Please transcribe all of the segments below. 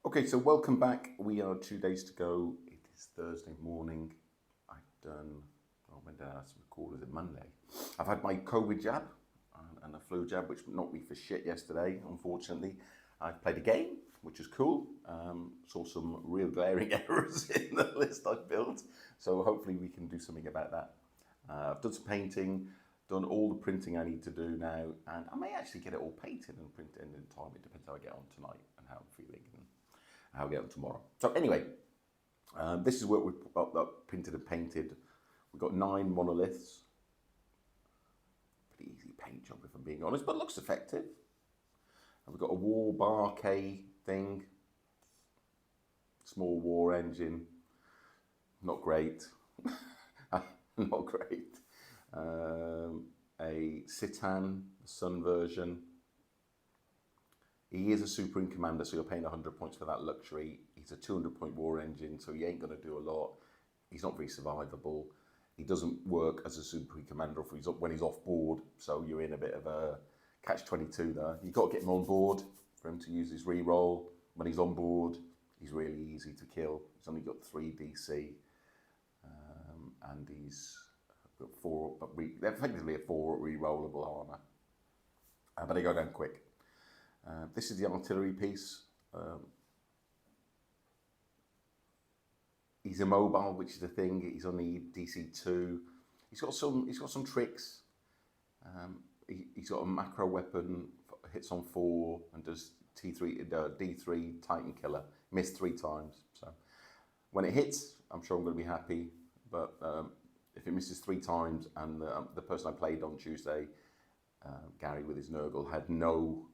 Okay, so welcome back. We are 2 days to go. It is Thursday morning. I've done, when did I record? Is it Monday? I've had my COVID jab and a flu jab, which knocked me for shit yesterday, unfortunately. I played a game, which is cool. Saw some real glaring errors in the list I built. So hopefully we can do something about that. I've done some painting, done all the printing I need to do now, and I may actually get it all painted and printed in time. It depends how I get on tonight and how I'm feeling. And how we get on tomorrow. So anyway, this is what we printed and painted. We've got 9 monoliths. Pretty easy paint job if I'm being honest, but looks effective. And we've got a war bar K thing. Small war engine. Not great. Not great. A Citan, Sun version. He is a Supreme Commander, so you're paying 100 points for that luxury. He's a 200-point war engine, so he ain't going to do a lot. He's not very survivable. He doesn't work as a Supreme Commander when he's off board, so you're in a bit of a catch-22 there. You've got to get him on board for him to use his re-roll. When he's on board, he's really easy to kill. He's only got 3 DC, and he's got 4, effectively a 4 re-rollable armour. But they go down quick. This is the artillery piece. He's immobile, which is the thing. He's only DC2. He's got some tricks. He's got a macro weapon, hits on 4 and does D3 Titan Killer. Missed 3 times. So when it hits, I'm sure I'm going to be happy. But if it misses 3 times, and the person I played on Tuesday, Gary with his Nurgle, had no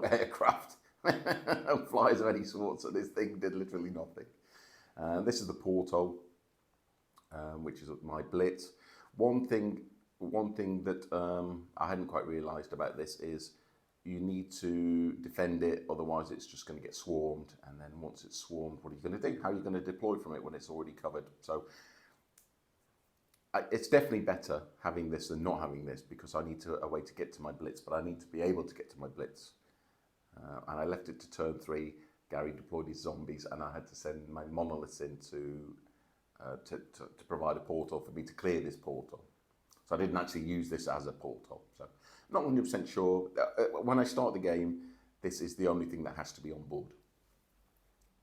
aircraft, no flyers of any sort, so this thing did literally nothing. This is the Porto, which is my blitz. One thing that I hadn't quite realised about this is you need to defend it, otherwise it's just going to get swarmed, and then once it's swarmed, what are you going to do? How are you going to deploy from it when it's already covered? So it's definitely better having this than not having this, because I need a way to get to my blitz, but I need to be able to get to my blitz. And I left it to turn 3. Gary deployed his zombies, and I had to send my monoliths in to provide a portal for me to clear this portal. So I didn't actually use this as a portal. So not 100% sure. When I start the game, this is the only thing that has to be on board.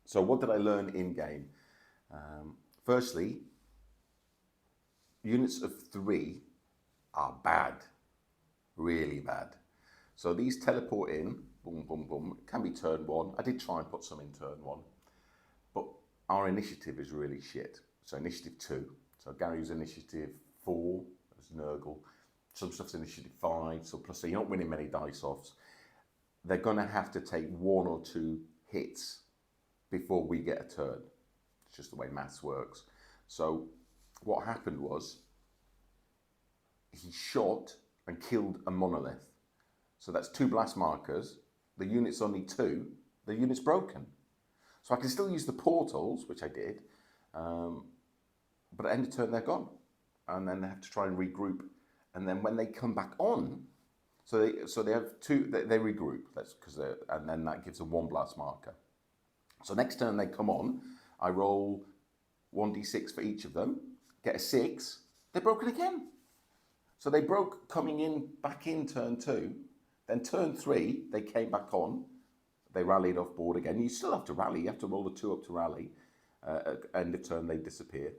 So what did I learn in game? Firstly, units of 3 are bad, really bad. So these teleport in, boom, boom, boom. It can be turn 1. I did try and put some in turn 1, but our initiative is really shit. So initiative 2. So Gary's initiative 4 as Nurgle. Some stuff's initiative 5. So plus, so you're not winning many dice offs. They're going to have to take 1 or 2 hits before we get a turn. It's just the way maths works. So what happened was he shot and killed a monolith. So that's 2 blast markers. The unit's only 2. The unit's broken. So I can still use the portals, which I did, but at the end of turn they're gone. And then they have to try and regroup. And then when they come back on, so they have 2, they regroup, and then that gives them 1 blast marker. So next turn they come on, I roll 1d6 for each of them, get a 6, they're broken again. So they broke coming in, back in turn 2, then turn 3, they came back on, they rallied off board again. You still have to rally, you have to roll a 2 up to rally. End of turn, they disappear.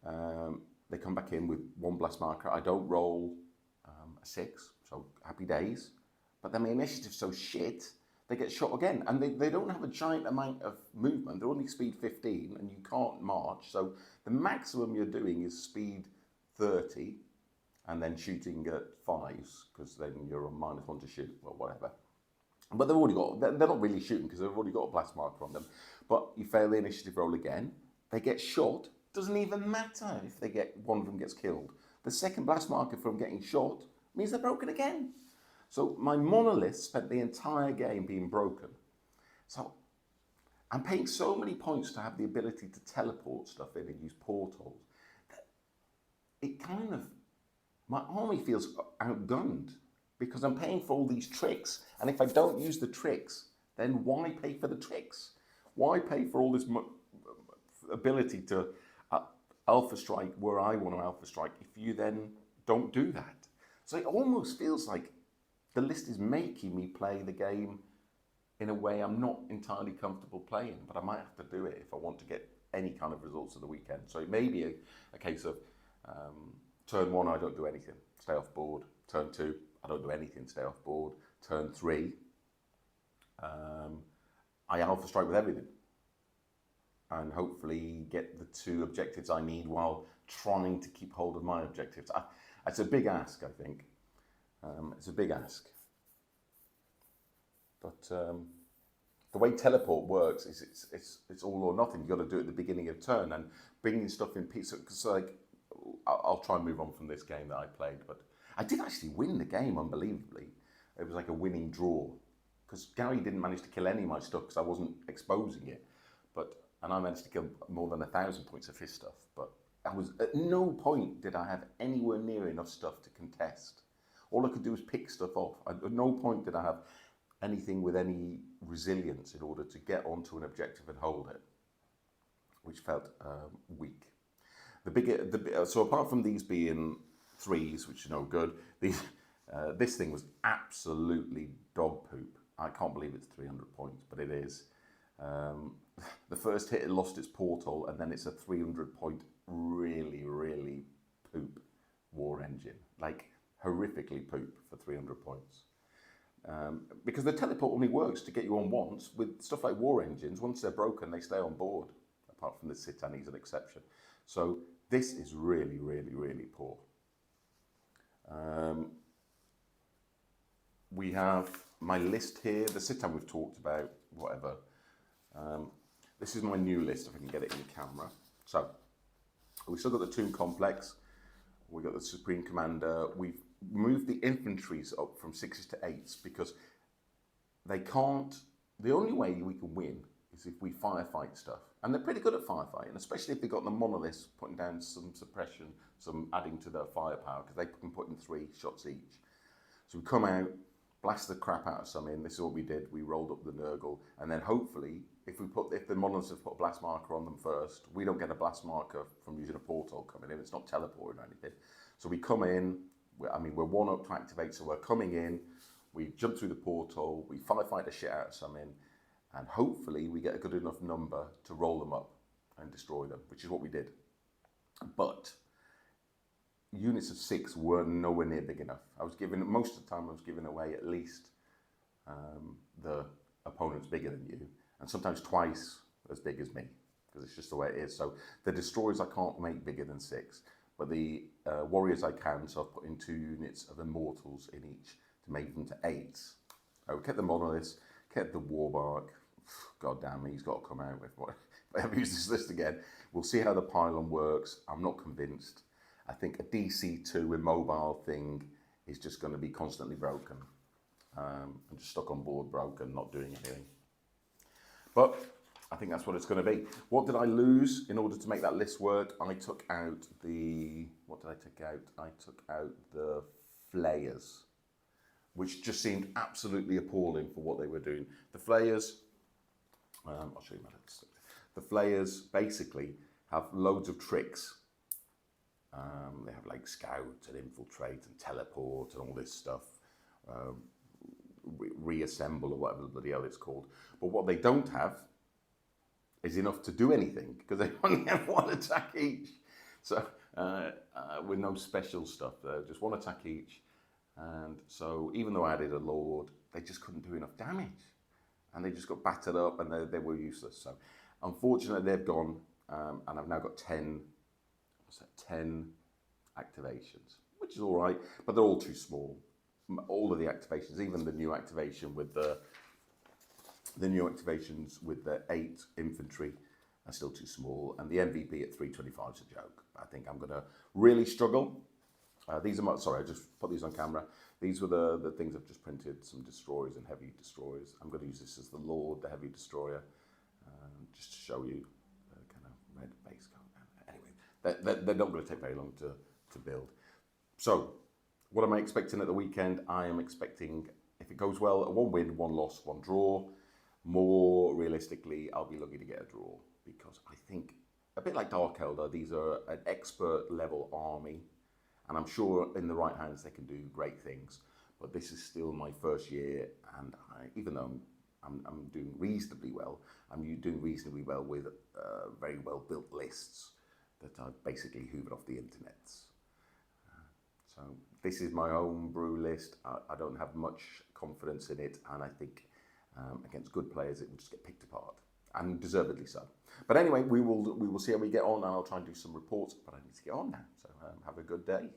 They come back in with 1 blast marker. I don't roll a 6, so happy days. But then my initiative's so shit, they get shot again. And they don't have a giant amount of movement. They're only speed 15, and you can't march. So the maximum you're doing is speed 30, and then shooting at 5s, because then you're on -1 to shoot, or whatever. But they're not really shooting, because they've already got a blast marker on them. But you fail the initiative roll again, they get shot. Doesn't even matter if one of them gets killed. The second blast marker from getting shot means they're broken again. So my monolith spent the entire game being broken. So I'm paying so many points to have the ability to teleport stuff in and use portals that it kind of, my army feels outgunned, because I'm paying for all these tricks, and if I don't use the tricks, then why pay for the tricks? Why pay for all this ability to alpha strike where I want to alpha strike if you then don't do that? So it almost feels like the list is making me play the game in a way I'm not entirely comfortable playing, but I might have to do it if I want to get any kind of results of the weekend. So it may be a case of turn 1, I don't do anything, stay off board. Turn 2, I don't do anything, stay off board. Turn 3, I alpha strike with everything and hopefully get the 2 objectives I need while trying to keep hold of my objectives. It's a big ask, I think. It's a big ask. But the way teleport works is it's all or nothing. You've got to do it at the beginning of turn and bringing stuff in pieces. Because like, I'll try and move on from this game that I played, but I did actually win the game, unbelievably. It was like a winning draw. Because Gary didn't manage to kill any of my stuff because I wasn't exposing it. And I managed to kill more than 1,000 points of his stuff. But at no point did I have anywhere near enough stuff to contest. All I could do was pick stuff off. At no point did I have anything with any resilience in order to get onto an objective and hold it, which felt weak. So apart from these being 3s, which are no good, this thing was absolutely dog poop. I can't believe it's 300 points, but it is. The first hit, it lost its portal, and then it's a 300 point, really, really poop war engine. Like, horrifically poop for 300 points. Because the teleport only works to get you on once. With stuff like war engines, once they're broken, they stay on board, apart from the Citan, he's an exception. So this is really, really, really poor. We have my list here, the Citan we've talked about, whatever. This is my new list, if I can get it in the camera. So, we've still got the Tomb Complex, we've got the Supreme Commander, we've moved the infantries up from 6s to 8s because they can't, the only way we can win is if we firefight stuff. And they're pretty good at firefighting, especially if they've got the monoliths putting down some suppression, some adding to their firepower, because they can put in 3 shots each. So we come out, blast the crap out of some in. This is what we did. We rolled up the Nurgle, and then hopefully, if the monoliths have put a blast marker on them first, we don't get a blast marker from using a portal coming in. It's not teleporting or anything. So we come in. We're 1 up to activate, so we're coming in. We jump through the portal. We firefight the shit out of some in, and hopefully we get a good enough number to roll them up and destroy them, which is what we did. But units of 6 were nowhere near big enough. Most of the time I was giving away at least the opponent's bigger than you, and sometimes twice as big as me, because it's just the way it is. So the destroyers I can't make bigger than 6, but the warriors I can, so I've put in 2 units of immortals in each to make them to 8s. I kept the monoliths, kept the warbark. God damn me, he's got to come out with what. If I ever use this list again, we'll see how the pylon works. I'm not convinced. I think a DC2 immobile thing is just going to be constantly broken. And just stuck on board, broken, not doing anything. But I think that's what it's going to be. What did I lose in order to make that list work? I took out the... What did I take out? I took out the Flayers, which just seemed absolutely appalling for what they were doing. The Flayers... I'll show you my list. The Flayers basically have loads of tricks. They have like scout and infiltrate and teleport and all this stuff, reassemble or whatever the bloody hell it's called. But what they don't have is enough to do anything because they only have 1 attack each. So with no special stuff, just 1 attack each. And so even though I added a Lord, they just couldn't do enough damage. And they just got battered up and they were useless. So unfortunately they've gone and I've now got 10 activations, which is all right, but they're all too small. All of the activations, even the new activation with the new activations with the 8 infantry are still too small, and the MVP at 325 is a joke. I think I'm going to really struggle. These are sorry, I just put these on camera. These were the things I've just printed, some destroyers and heavy destroyers. I'm going to use this as the Lord, the heavy destroyer, just to show you the kind of red base card. Anyway, they're not going to take very long to build. So, what am I expecting at the weekend? I am expecting, if it goes well, a 1 win, 1 loss, 1 draw. More realistically, I'll be lucky to get a draw because I think, a bit like Dark Eldar, these are an expert level army, and I'm sure in the right hands they can do great things. But this is still my first year, and even though I'm doing reasonably well, doing reasonably well with very well built lists that I've basically hoovered off the internet. So this is my own brew list. I don't have much confidence in it, and I think against good players it will just get picked apart, and deservedly so. But anyway, we will see how we get on, and I'll try and do some reports. But I need to get on now. So have a good day.